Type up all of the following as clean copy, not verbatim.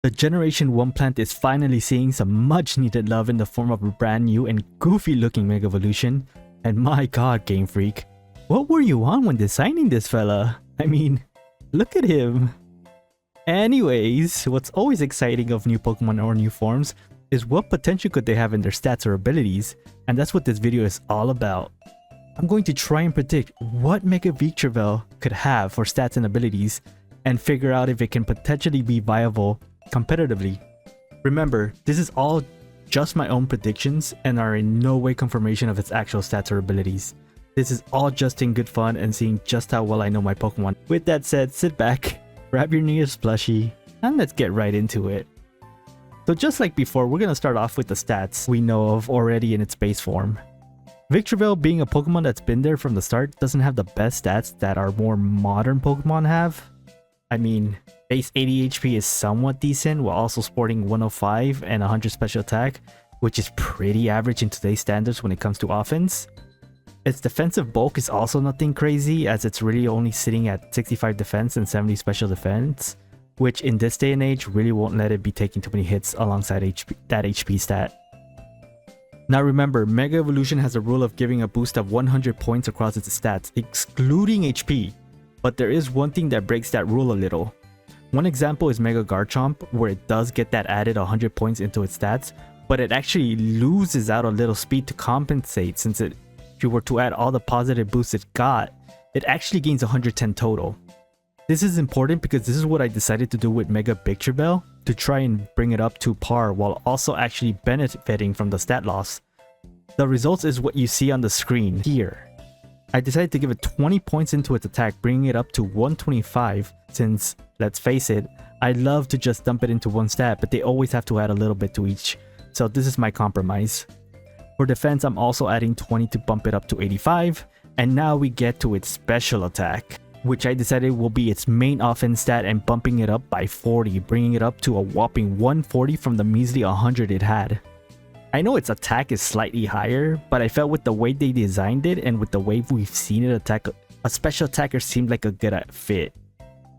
The Generation 1 plant is finally seeing some much needed love in the form of a brand new and goofy looking Mega Evolution. And my god, Game Freak, what were you on when designing this fella? I mean, look at him. Anyways, what's always exciting of new Pokemon or new forms is what potential could they have in their stats or abilities, and that's what this video is all about. I'm going to try and predict what Mega VICTREEBEL could have for stats and abilities, and figure out if it can potentially be viable competitively. Remember, this is all just my own predictions and are in no way confirmation of its actual stats or abilities. This is all just in good fun and seeing just how well I know my Pokemon. With that said, sit back, grab your nearest plushie, and let's get right into it. So just like before, we're gonna start off with the stats we know of already in its base form. VICTREEBEL, being a Pokemon that's been there from the start, doesn't have the best stats that our more modern Pokemon have. I mean, base 80 HP is somewhat decent while also sporting 105 and 100 special attack, which is pretty average in today's standards when it comes to offense. Its defensive bulk is also nothing crazy, as it's really only sitting at 65 defense and 70 special defense, which in this day and age really won't let it be taking too many hits alongside that HP stat. Now remember, Mega Evolution has a rule of giving a boost of 100 points across its stats, excluding HP, but there is one thing that breaks that rule a little. One example is Mega Garchomp, where it does get that added 100 points into its stats, but it actually loses out a little speed to compensate, since if you were to add all the positive boosts it got, it actually gains 110 total. This is important because this is what I decided to do with Mega VICTREEBEL, to try and bring it up to par while also actually benefiting from the stat loss. The results is what you see on the screen here. I decided to give it 20 points into its attack, bringing it up to 125, since, let's face it, I love to just dump it into one stat, but they always have to add a little bit to each, so this is my compromise. For defense, I'm also adding 20 to bump it up to 85, and now we get to its special attack, which I decided will be its main offense stat and bumping it up by 40, bringing it up to a whopping 140 from the measly 100 it had. I know its attack is slightly higher, but I felt with the way they designed it and with the way we've seen it attack, a special attacker seemed like a good fit.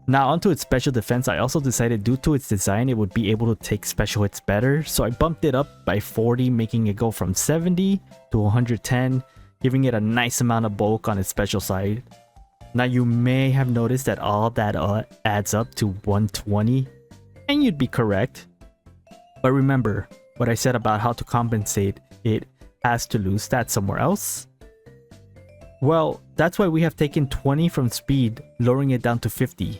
Now onto its special defense, I also decided due to its design it would be able to take special hits better, so I bumped it up by 40, making it go from 70 to 110, giving it a nice amount of bulk on its special side. Now you may have noticed that all that adds up to 120, and you'd be correct. But remember what I said about how to compensate it has to lose stats somewhere else? Well, that's why we have taken 20 from speed, lowering it down to 50.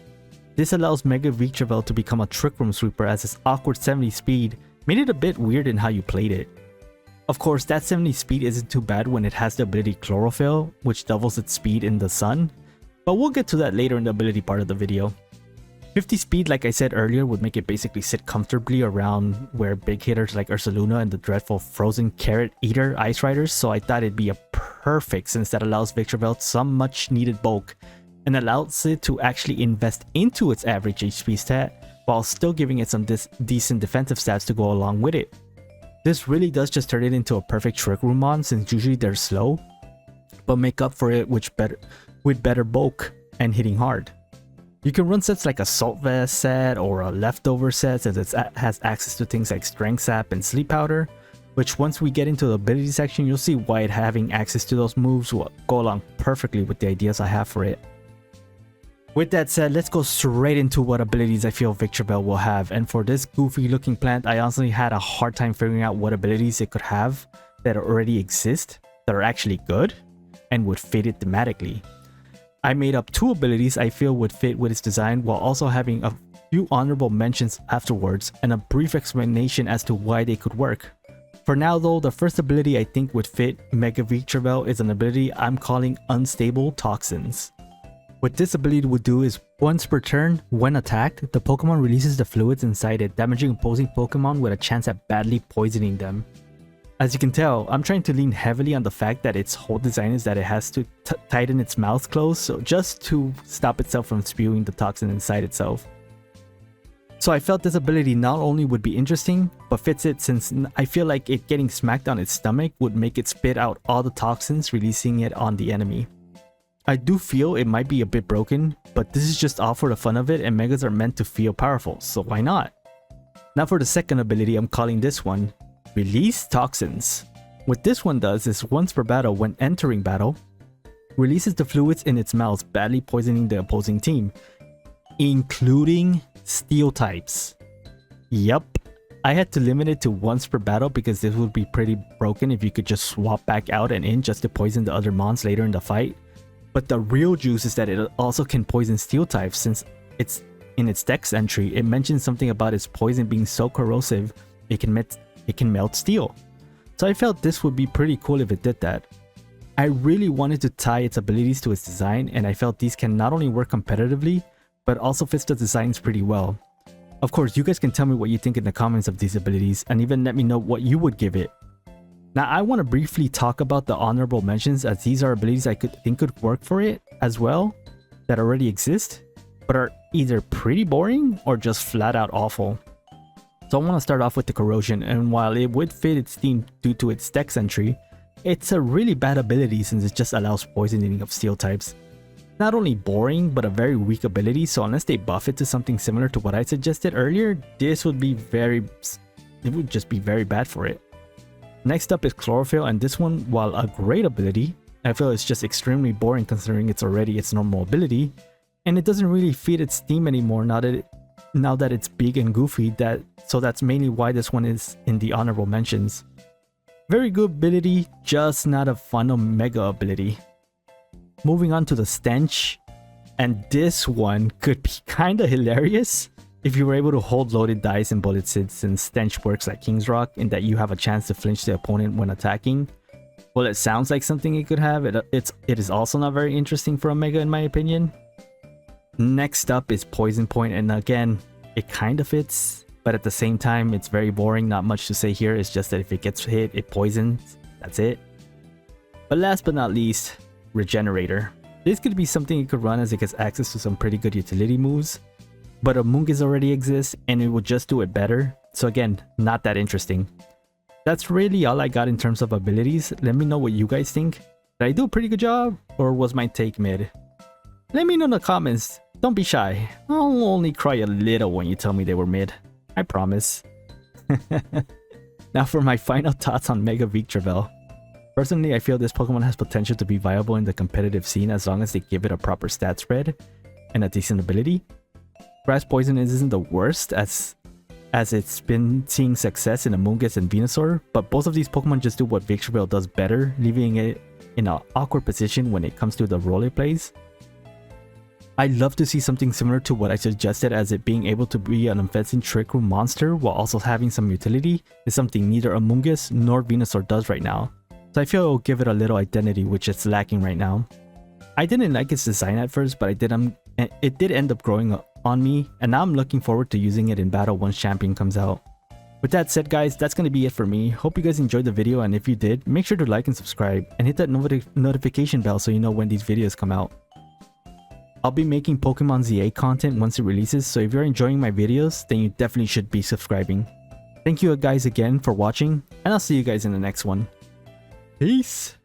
This allows Mega VICTREEBEL to become a Trick Room Sweeper, as its awkward 70 speed made it a bit weird in how you played it. Of course, that 70 speed isn't too bad when it has the ability Chlorophyll, which doubles its speed in the sun, but we'll get to that later in the ability part of the video. 50 speed, like I said earlier, would make it basically sit comfortably around where big hitters like Ursaluna and the dreadful Frozen Carrot Eater Ice Riders, so I thought it'd be a perfect, since that allows VICTREEBEL some much needed bulk and allows it to actually invest into its average HP stat while still giving it some decent defensive stats to go along with it. This really does just turn it into a perfect Trick Room mon, since usually they're slow, but make up for it with better bulk and hitting hard. You can run sets like a Salt Vest set or a Leftover set, since it has access to things like Strength Sap and Sleep Powder, which once we get into the ability section, you'll see why having access to those moves will go along perfectly with the ideas I have for it. With that said, let's go straight into what abilities I feel VICTREEBEL will have, and for this goofy looking plant, I honestly had a hard time figuring out what abilities it could have that already exist, that are actually good, and would fit it thematically. I made up 2 abilities I feel would fit with its design, while also having a few honorable mentions afterwards and a brief explanation as to why they could work. For now though, the first ability I think would fit Mega VICTREEBEL is an ability I'm calling Unstable Toxins. What this ability would do is, once per turn, when attacked, the Pokemon releases the fluids inside it, damaging opposing Pokemon with a chance at badly poisoning them. As you can tell, I'm trying to lean heavily on the fact that its whole design is that it has to tighten its mouth closed, so just to stop itself from spewing the toxin inside itself. So I felt this ability not only would be interesting, but fits it, since I feel like it getting smacked on its stomach would make it spit out all the toxins, releasing it on the enemy. I do feel it might be a bit broken, but this is just all for the fun of it, and Megas are meant to feel powerful, so why not? Now for the second ability, I'm calling this one Release Toxins. What this one does is once per battle, when entering battle, releases the fluids in its mouth, badly poisoning the opposing team, including steel types. Yup, I had to limit it to once per battle because this would be pretty broken if you could just swap back out and in just to poison the other mons later in the fight. But the real juice is that it also can poison steel types, since it's in its dex entry. It mentions something about its poison being so corrosive it can melt steel. So I felt this would be pretty cool if it did that. I really wanted to tie its abilities to its design, and I felt these can not only work competitively, but also fits the designs pretty well. Of course, you guys can tell me what you think in the comments of these abilities, and even let me know what you would give it. Now I want to briefly talk about the honorable mentions, as these are abilities I think could work for it as well, that already exist, but are either pretty boring or just flat out awful. So I want to start off with the corrosion, and while it would fit its theme due to its dex entry, it's a really bad ability since it just allows poisoning of steel types. Not only boring, but a very weak ability, so unless they buff it to something similar to what I suggested earlier, this would be it would just be very bad for it. Next up is Chlorophyll, and this one, while a great ability, I feel it's just extremely boring considering it's already its normal ability, and it doesn't really fit its theme anymore now that it's big and goofy, so that's mainly why this one is in the honorable mentions. Very good ability, just not a fun Omega ability. Moving on to the Stench, and this one could be kinda hilarious if you were able to hold loaded dice and bullets, since Stench works like King's Rock in that you have a chance to flinch the opponent when attacking. Well, it sounds like something it could have. It is also not very interesting for Omega in my opinion. Next up is Poison Point, and again, it kinda fits, but at the same time it's very boring. Not much to say here, it's just that if it gets hit, it poisons. That's it. But last but not least, Regenerator. This could be something it could run as it gets access to some pretty good utility moves, but Amoonguss already exists and it will just do it better, so again, not that interesting. That's really all I got in terms of abilities. Let me know what you guys think. Did I do a pretty good job, or was my take mid? Let me know in the comments. Don't be shy. I'll only cry a little when you tell me they were mid. I promise. Now for my final thoughts on Mega VICTREEBEL. Personally, I feel this Pokemon has potential to be viable in the competitive scene as long as they give it a proper stat spread and a decent ability. Grass Poison isn't the worst, as it's been seeing success in Amoonguss and Venusaur, but both of these Pokemon just do what VICTREEBEL does better, leaving it in an awkward position when it comes to the role it plays. I'd love to see something similar to what I suggested, as it being able to be an offensive Trick Room monster while also having some utility is something neither Amoonguss nor Venusaur does right now. So I feel it will give it a little identity, which it's lacking right now. I didn't like its design at first, but it did end up growing on me, and now I'm looking forward to using it in battle once Champion comes out. With that said guys, that's going to be it for me. Hope you guys enjoyed the video, and if you did, make sure to like and subscribe, and hit that notification bell so you know when these videos come out. I'll be making Pokemon ZA content once it releases, so if you're enjoying my videos, then you definitely should be subscribing. Thank you guys again for watching, and I'll see you guys in the next one. Peace!